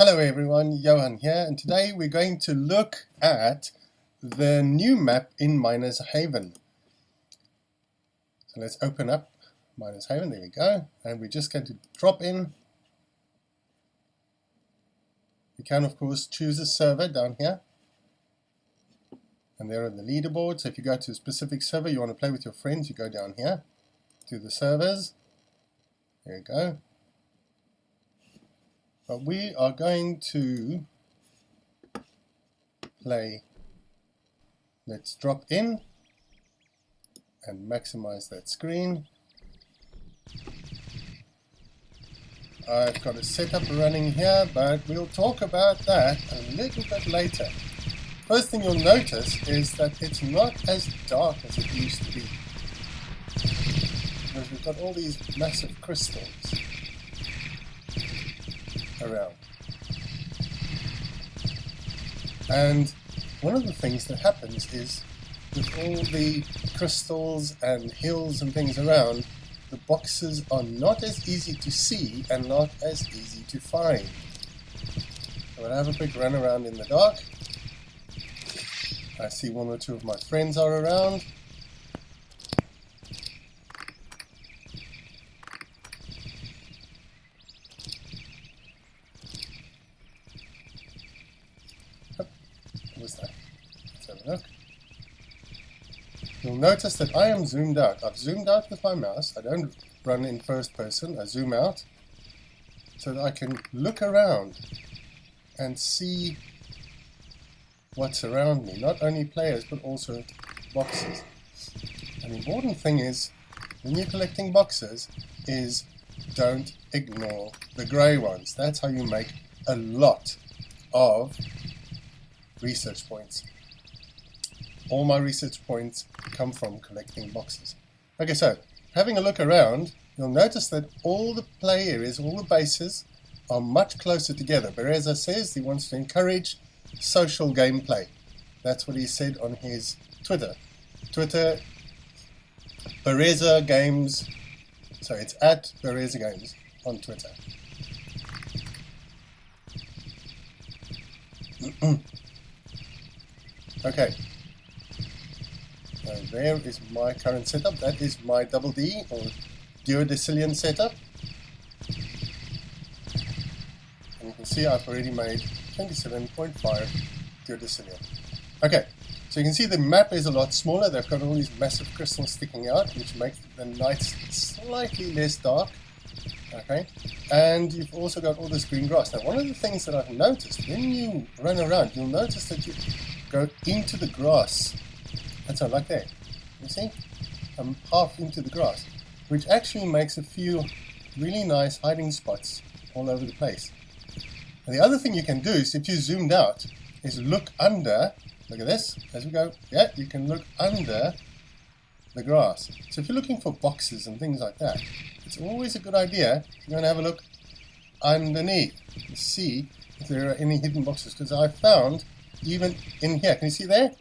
Hello everyone, Johan here, and today we're going to look at the new map in Miners Haven. So let's open up Miners Haven, there we go, and we're just going to drop in. You can of course choose a server down here, and they're on the leaderboard. So if you go to a specific server you want to play with your friends, you go down here to the servers, there you go. But we are going to play, let's drop in and maximize that screen. I've got a setup running here, but we'll talk about that a little bit later. First thing you'll notice is that it's not as dark as it used to be, because we've got all these massive crystals around. And one of the things that happens is with all the crystals and hills and things around, the boxes are not as easy to see and not as easy to find. So I'll have a big run around in the dark. I see one or two of my friends are around. What's that? Let's have a look. You'll notice that I am zoomed out. I've zoomed out with my mouse. I don't run in first person. I zoom out so that I can look around and see what's around me. Not only players, but also boxes. An important thing is, when you're collecting boxes, is don't ignore the grey ones. That's how you make a lot of research points. All my research points come from collecting boxes. Okay, so having a look around, you'll notice that all the play areas, all the bases are much closer together. Berezaa says he wants to encourage social gameplay. That's what he said on his Twitter. Berezaa Games. So it's at Berezaa Games on Twitter. Okay, so there is my current setup. That is my double D or duodecillion setup. And you can see I've already made 27.5 duodecillion. Okay, so you can see the map is a lot smaller. They've got all these massive crystals sticking out, which makes the nights slightly less dark. Okay, and you've also got all this green grass. Now, one of the things that I've noticed, when you run around, you'll notice that you go into the grass. That's all, like that. You see? I'm half into the grass, which actually makes a few really nice hiding spots all over the place. And the other thing you can do is, if you zoomed out, is look under. Look at this. As we go, yeah, you can look under the grass. So if you're looking for boxes and things like that, it's always a good idea to go and have a look underneath to see if there are any hidden boxes. Because I found, even in here, can you see there?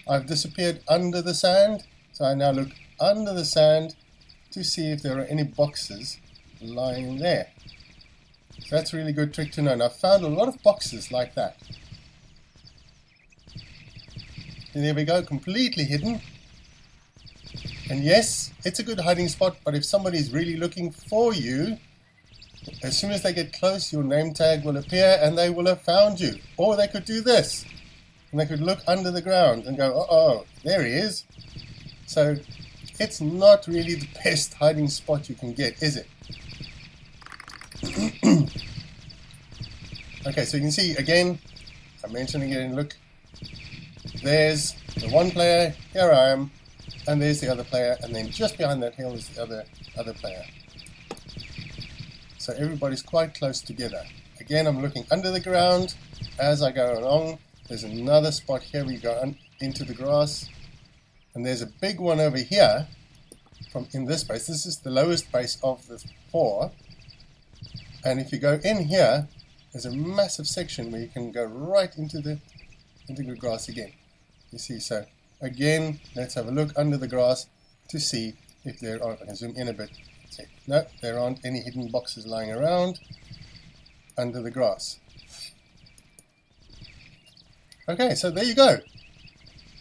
I've disappeared under the sand. So I now look under the sand to see if there are any boxes lying there. So that's a really good trick to know. And I've found a lot of boxes like that. And there we go, completely hidden. And yes, it's a good hiding spot, but if somebody's really looking for you, as soon as they get close, your name tag will appear and they will have found you. Or they could do this, and they could look under the ground and go, oh, there he is. So it's not really the best hiding spot you can get, is it? Okay, so you can see again, I'm mentioning it in look. There's the one player, here I am, and there's the other player, and then just behind that hill is the other player. So everybody's quite close together. Again, I'm looking under the ground as I go along. There's another spot here where you go into the grass, and there's a big one over here from in this base. This is the lowest base of the four, and if you go in here, there's a massive section where you can go right into the grass again. You see, so again, let's have a look under the grass to see if there are, I can zoom in a bit. No, there aren't any hidden boxes lying around under the grass. Okay, so there you go.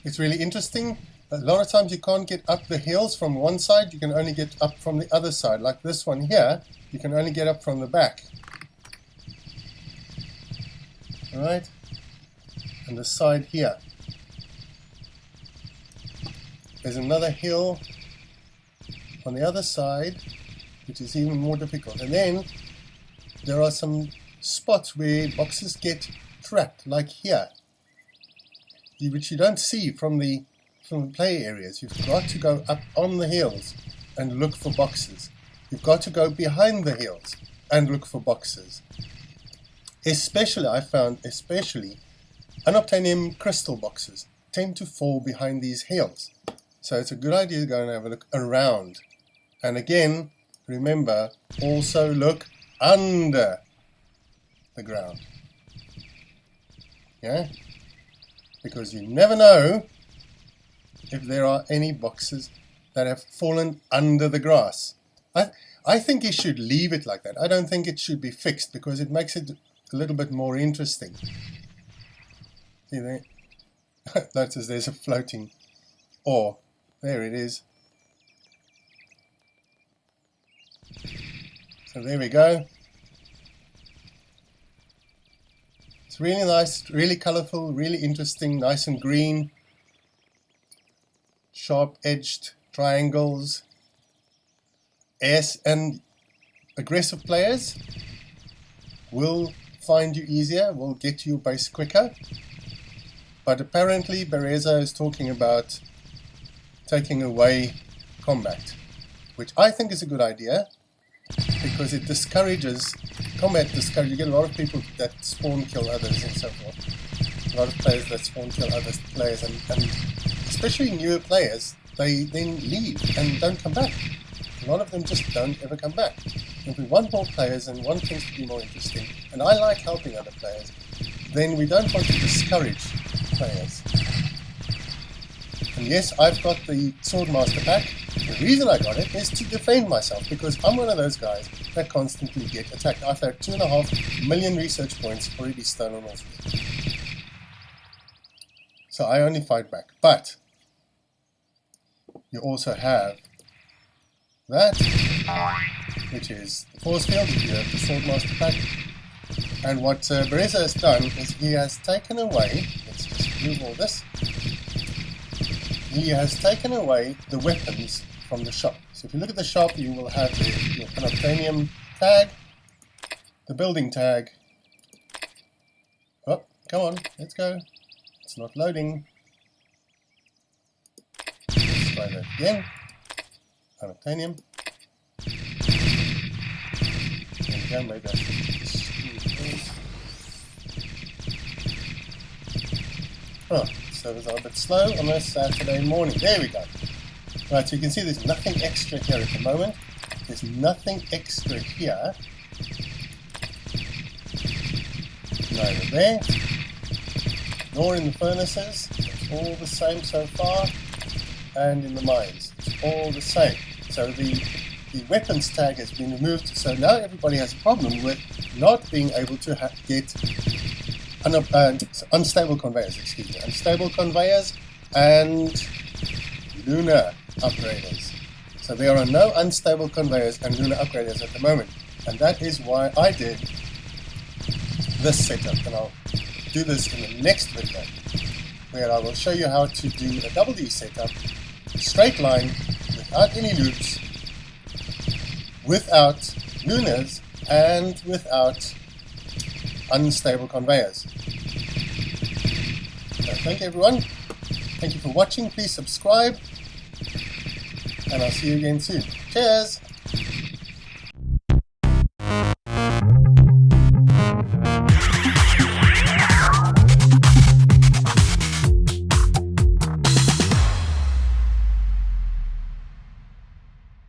It's really interesting. A lot of times you can't get up the hills from one side, you can only get up from the other side. Like this one here, you can only get up from the back. Alright? And the side here. There's another hill on the other side, which is even more difficult. And then there are some spots where boxes get trapped, like here, which you don't see from the play areas. You've got to go up on the hills and look for boxes. You've got to go behind the hills and look for boxes. Especially, I found, unobtainium crystal boxes tend to fall behind these hills. So it's a good idea to go and have a look around. And again, remember, also look under the ground. Yeah? Because you never know if there are any boxes that have fallen under the grass. I think you should leave it like that. I don't think it should be fixed because it makes it a little bit more interesting. See there? Notice there's a floating ore. There it is. So there we go. It's really nice, really colorful, really interesting, nice and green. Sharp-edged triangles. Yes, and aggressive players will find you easier, will get to your base quicker. But apparently berezaa is talking about taking away combat, which I think is a good idea because it discourages, combat discourages, you get a lot of people that spawn kill others and so forth. A lot of players that spawn kill other players and especially newer players, they then leave and don't come back. A lot of them just don't ever come back. If we want more players and want things to be more interesting, and I like helping other players, then we don't want to discourage players. And yes, I've got the Swordmaster pack. The reason I got it is to defend myself, because I'm one of those guys that constantly get attacked. I've had 2.5 million research points already stolen off me. So I only fight back. But you also have that, which is the force field if you have the Swordmaster pack. And what berezaa has done is he has taken away, let's just remove all this, he has taken away the weapons from the shop. So if you look at the shop, you will have your unobtainium tag, the building tag. Oh, come on, let's go. It's not loading. Let's try that again. Unobtainium. There we go, maybe I should just use. Oh, servers are a bit slow on a Saturday morning. There we go. Right, so you can see there's nothing extra here at the moment. There's nothing extra here. Neither there, nor in the furnaces. It's all the same so far. And in the mines, it's all the same. So the weapons tag has been removed. So now everybody has a problem with not being able to get unstable conveyors, unstable conveyors and lunar upgraders. So there are no unstable conveyors and lunar upgraders at the moment, and that is why I did this setup, and I'll do this in the next video where I will show you how to do a double D setup, straight line, without any loops, without lunars and without unstable conveyors. So thank you everyone, thank you for watching, please subscribe, and I'll see you again soon. Cheers!